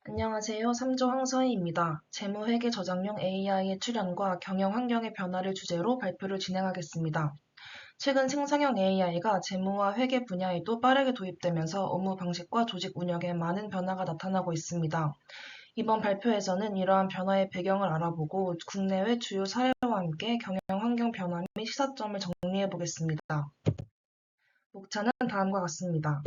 안녕하세요. 3조 황서희입니다. 재무회계 저장용 AI의 출현과 경영 환경의 변화를 주제로 발표를 진행하겠습니다. 최근 생성형 AI가 재무와 회계 분야에도 빠르게 도입되면서 업무 방식과 조직 운영에 많은 변화가 나타나고 있습니다. 이번 발표에서는 이러한 변화의 배경을 알아보고 국내외 주요 사례와 함께 경영 환경 변화 및 시사점을 정리해 보겠습니다. 목차는 다음과 같습니다.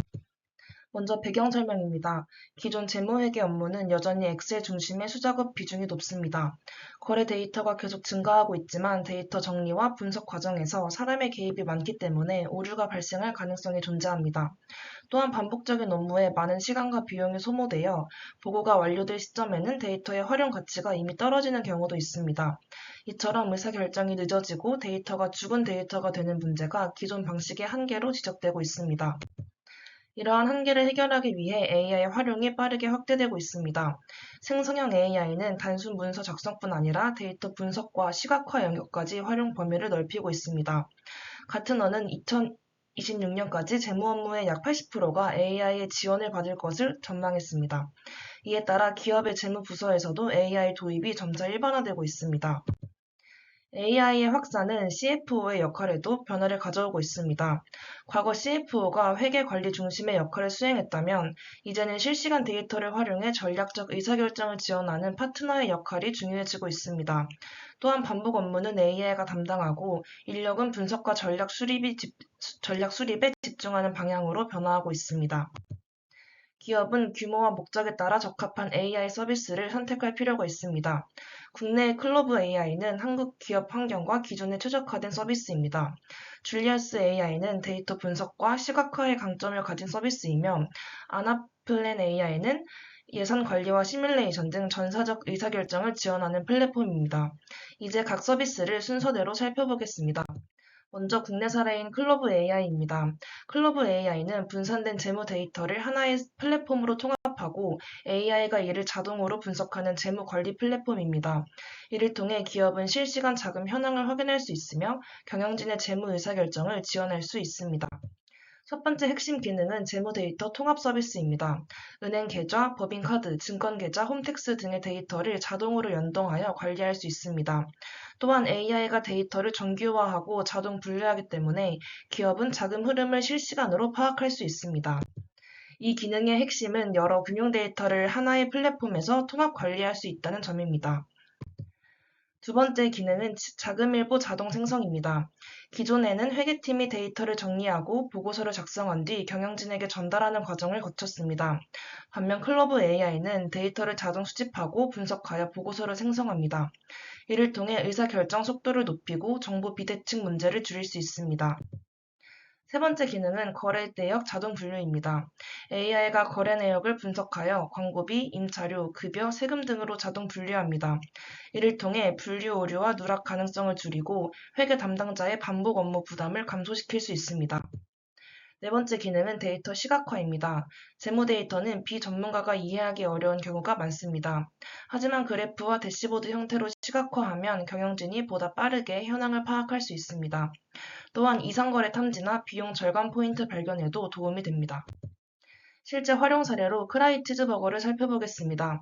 먼저 배경 설명입니다. 기존 재무회계 업무는 여전히 엑셀 중심의 수작업 비중이 높습니다. 거래 데이터가 계속 증가하고 있지만 데이터 정리와 분석 과정에서 사람의 개입이 많기 때문에 오류가 발생할 가능성이 존재합니다. 또한 반복적인 업무에 많은 시간과 비용이 소모되어 보고가 완료될 시점에는 데이터의 활용 가치가 이미 떨어지는 경우도 있습니다. 이처럼 의사결정이 늦어지고 데이터가 죽은 데이터가 되는 문제가 기존 방식의 한계로 지적되고 있습니다. 이러한 한계를 해결하기 위해 AI 활용이 빠르게 확대되고 있습니다. 생성형 AI는 단순 문서 작성뿐 아니라 데이터 분석과 시각화 영역까지 활용 범위를 넓히고 있습니다. 가트너는 2026년까지 재무 업무의 약 80%가 AI의 지원을 받을 것을 전망했습니다. 이에 따라 기업의 재무 부서에서도 AI 도입이 점차 일반화되고 있습니다. AI의 확산은 CFO의 역할에도 변화를 가져오고 있습니다. 과거 CFO가 회계 관리 중심의 역할을 수행했다면 이제는 실시간 데이터를 활용해 전략적 의사결정을 지원하는 파트너의 역할이 중요해지고 있습니다. 또한 반복 업무는 AI가 담당하고 인력은 분석과 전략 수립에 집중하는 방향으로 변화하고 있습니다. 기업은 규모와 목적에 따라 적합한 AI 서비스를 선택할 필요가 있습니다. 국내의 클로브 AI는 한국 기업 환경과 기준에 최적화된 서비스입니다. 줄리아스 AI는 데이터 분석과 시각화의 강점을 가진 서비스이며 아나플랜 AI는 예산 관리와 시뮬레이션 등 전사적 의사결정을 지원하는 플랫폼입니다. 이제 각 서비스를 순서대로 살펴보겠습니다. 먼저 국내 사례인 클로브 AI입니다. 클로브 AI는 분산된 재무 데이터를 하나의 플랫폼으로 통합하고 AI가 이를 자동으로 분석하는 재무 관리 플랫폼입니다. 이를 통해 기업은 실시간 자금 현황을 확인할 수 있으며 경영진의 재무 의사결정을 지원할 수 있습니다. 첫 번째 핵심 기능은 재무 데이터 통합 서비스입니다. 은행 계좌, 법인카드, 증권계좌, 홈택스 등의 데이터를 자동으로 연동하여 관리할 수 있습니다. 또한 AI가 데이터를 정규화하고 자동 분류하기 때문에 기업은 자금 흐름을 실시간으로 파악할 수 있습니다. 이 기능의 핵심은 여러 금융 데이터를 하나의 플랫폼에서 통합 관리할 수 있다는 점입니다. 두 번째 기능은 자금일보 자동 생성입니다. 기존에는 회계팀이 데이터를 정리하고 보고서를 작성한 뒤 경영진에게 전달하는 과정을 거쳤습니다. 반면 클로브 AI는 데이터를 자동 수집하고 분석하여 보고서를 생성합니다. 이를 통해 의사결정 속도를 높이고 정보 비대칭 문제를 줄일 수 있습니다. 세 번째 기능은 거래 내역 자동 분류입니다. AI가 거래 내역을 분석하여 광고비, 임차료, 급여, 세금 등으로 자동 분류합니다. 이를 통해 분류 오류와 누락 가능성을 줄이고 회계 담당자의 반복 업무 부담을 감소시킬 수 있습니다. 네 번째 기능은 데이터 시각화입니다. 재무 데이터는 비전문가가 이해하기 어려운 경우가 많습니다. 하지만 그래프와 대시보드 형태로 시각화하면 경영진이 보다 빠르게 현황을 파악할 수 있습니다. 또한 이상거래 탐지나 비용 절감 포인트 발견에도 도움이 됩니다. 실제 활용 사례로 크라이치즈버거를 살펴보겠습니다.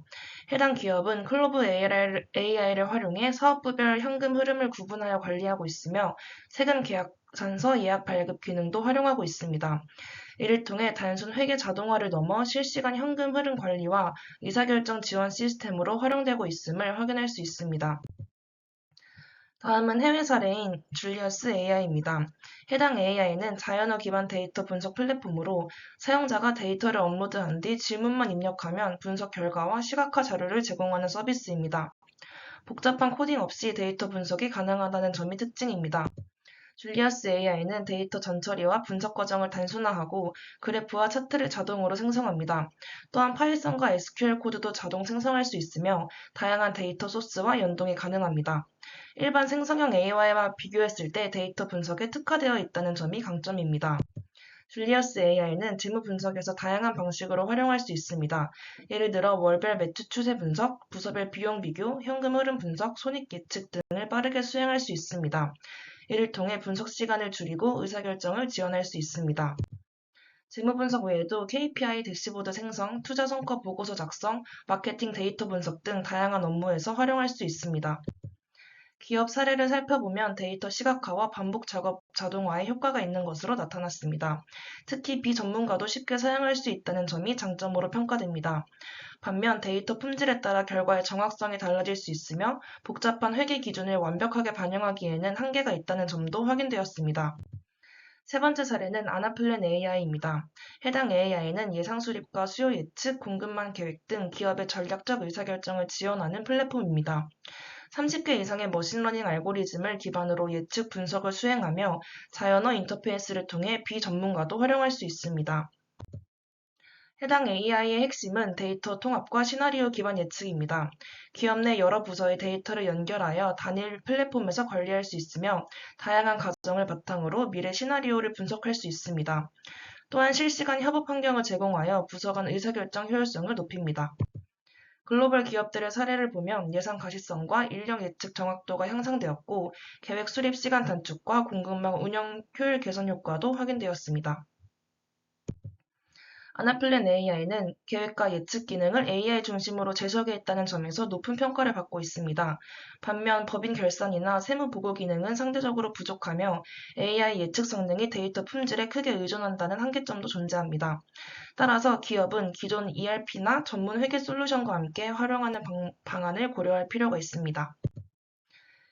해당 기업은 클로브 AI를 활용해 사업부별 현금 흐름을 구분하여 관리하고 있으며 세금 계약산서 예약 발급 기능도 활용하고 있습니다. 이를 통해 단순 회계 자동화를 넘어 실시간 현금 흐름 관리와 의사결정 지원 시스템으로 활용되고 있음을 확인할 수 있습니다. 다음은 해외 사례인 줄리어스 AI입니다. 해당 AI는 자연어 기반 데이터 분석 플랫폼으로 사용자가 데이터를 업로드한 뒤 질문만 입력하면 분석 결과와 시각화 자료를 제공하는 서비스입니다. 복잡한 코딩 없이 데이터 분석이 가능하다는 점이 특징입니다. 줄리어스 AI는 데이터 전처리와 분석 과정을 단순화하고 그래프와 차트를 자동으로 생성합니다. 또한 파이썬과 SQL 코드도 자동 생성할 수 있으며 다양한 데이터 소스와 연동이 가능합니다. 일반 생성형 AI와 비교했을 때 데이터 분석에 특화되어 있다는 점이 강점입니다. 줄리어스 AI는 재무 분석에서 다양한 방식으로 활용할 수 있습니다. 예를 들어 월별 매출 추세 분석, 부서별 비용 비교, 현금 흐름 분석, 손익 예측 등을 빠르게 수행할 수 있습니다. 이를 통해 분석 시간을 줄이고 의사결정을 지원할 수 있습니다. 재무 분석 외에도 KPI 대시보드 생성, 투자 성과 보고서 작성, 마케팅 데이터 분석 등 다양한 업무에서 활용할 수 있습니다. 기업 사례를 살펴보면 데이터 시각화와 반복 작업 자동화에 효과가 있는 것으로 나타났습니다. 특히 비전문가도 쉽게 사용할 수 있다는 점이 장점으로 평가됩니다. 반면 데이터 품질에 따라 결과의 정확성이 달라질 수 있으며 복잡한 회계 기준을 완벽하게 반영하기에는 한계가 있다는 점도 확인되었습니다. 세 번째 사례는 아나플랜 AI입니다. 해당 AI는 예상 수립과 수요 예측, 공급망 계획 등 기업의 전략적 의사결정을 지원하는 플랫폼입니다. 30개 이상의 머신러닝 알고리즘을 기반으로 예측 분석을 수행하며 자연어 인터페이스를 통해 비전문가도 활용할 수 있습니다. 해당 AI의 핵심은 데이터 통합과 시나리오 기반 예측입니다. 기업 내 여러 부서의 데이터를 연결하여 단일 플랫폼에서 관리할 수 있으며 다양한 가정을 바탕으로 미래 시나리오를 분석할 수 있습니다. 또한 실시간 협업 환경을 제공하여 부서 간 의사결정 효율성을 높입니다. 글로벌 기업들의 사례를 보면 예산 가시성과 인력 예측 정확도가 향상되었고 계획 수립 시간 단축과 공급망 운영 효율 개선 효과도 확인되었습니다. 아나플랜 AI는 계획과 예측 기능을 AI 중심으로 재석했다는 점에서 높은 평가를 받고 있습니다. 반면 법인 결산이나 세무 보고 기능은 상대적으로 부족하며 AI 예측 성능이 데이터 품질에 크게 의존한다는 한계점도 존재합니다. 따라서 기업은 기존 ERP나 전문 회계 솔루션과 함께 활용하는 방안을 고려할 필요가 있습니다.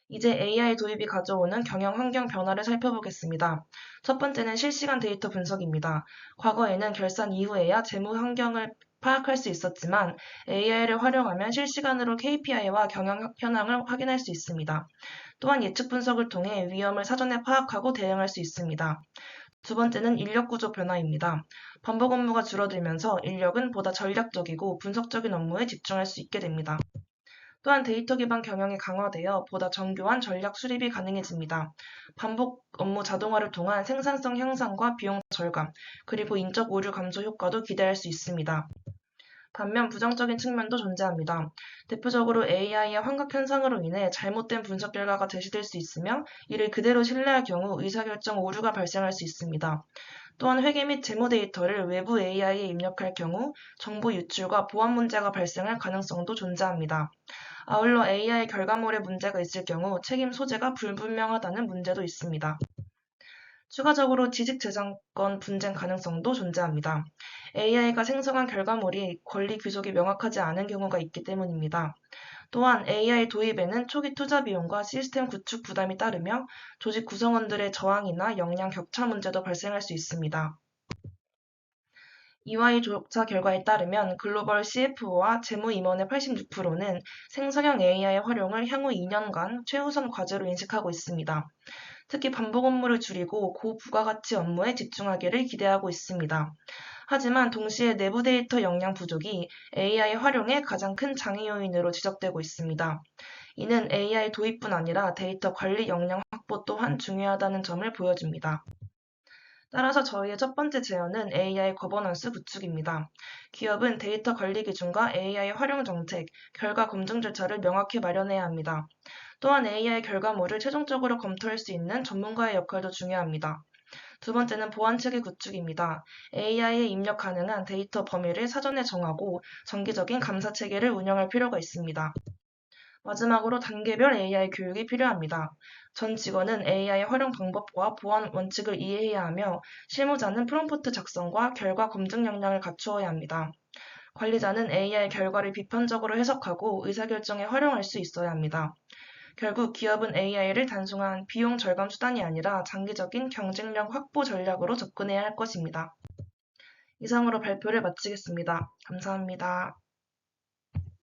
이제 AI 도입이 가져오는 경영 환경 변화를 살펴보겠습니다. 첫 번째는 실시간 데이터 분석입니다. 과거에는 결산 이후에야 재무 환경을 파악할 수 있었지만 AI를 활용하면 실시간으로 KPI와 경영 현황을 확인할 수 있습니다. 또한 예측 분석을 통해 위험을 사전에 파악하고 대응할 수 있습니다. 두 번째는 인력 구조 변화입니다. 반복 업무가 줄어들면서 인력은 보다 전략적이고 분석적인 업무에 집중할 수 있게 됩니다. 또한 데이터 기반 경영이 강화되어 보다 정교한 전략 수립이 가능해집니다. 반복 업무 자동화를 통한 생산성 향상과 비용 절감, 그리고 인적 오류 감소 효과도 기대할 수 있습니다. 반면 부정적인 측면도 존재합니다. 대표적으로 AI의 환각 현상으로 인해 잘못된 분석 결과가 제시될 수 있으며 이를 그대로 신뢰할 경우 의사결정 오류가 발생할 수 있습니다. 또한 회계 및 재무 데이터를 외부 AI에 입력할 경우 정보 유출과 보안 문제가 발생할 가능성도 존재합니다. 아울러 AI 결과물에 문제가 있을 경우 책임 소재가 불분명하다는 문제도 있습니다. 추가적으로 지식재산권 분쟁 가능성도 존재합니다. AI가 생성한 결과물이 권리 귀속이 명확하지 않은 경우가 있기 때문입니다. 또한 AI 도입에는 초기 투자 비용과 시스템 구축 부담이 따르며 조직 구성원들의 저항이나 역량 격차 문제도 발생할 수 있습니다. EY 조사 결과에 따르면 글로벌 CFO와 재무임원의 86%는 생성형 AI 활용을 향후 2년간 최우선 과제로 인식하고 있습니다. 특히 반복 업무를 줄이고 고부가가치 업무에 집중하기를 기대하고 있습니다. 하지만 동시에 내부 데이터 역량 부족이 AI 활용의 가장 큰 장애 요인으로 지적되고 있습니다. 이는 AI 도입뿐 아니라 데이터 관리 역량 확보 또한 중요하다는 점을 보여줍니다. 따라서 저희의 첫 번째 제안은 AI 거버넌스 구축입니다. 기업은 데이터 관리 기준과 AI 활용 정책, 결과 검증 절차를 명확히 마련해야 합니다. 또한 AI 결과물을 최종적으로 검토할 수 있는 전문가의 역할도 중요합니다. 두 번째는 보안 체계 구축입니다. AI에 입력 가능한 데이터 범위를 사전에 정하고 정기적인 감사 체계를 운영할 필요가 있습니다. 마지막으로 단계별 AI 교육이 필요합니다. 전 직원은 AI 활용 방법과 보안 원칙을 이해해야 하며 실무자는 프롬프트 작성과 결과 검증 역량을 갖추어야 합니다. 관리자는 AI 결과를 비판적으로 해석하고 의사결정에 활용할 수 있어야 합니다. 결국 기업은 AI를 단순한 비용 절감 수단이 아니라 장기적인 경쟁력 확보 전략으로 접근해야 할 것입니다. 이상으로 발표를 마치겠습니다. 감사합니다.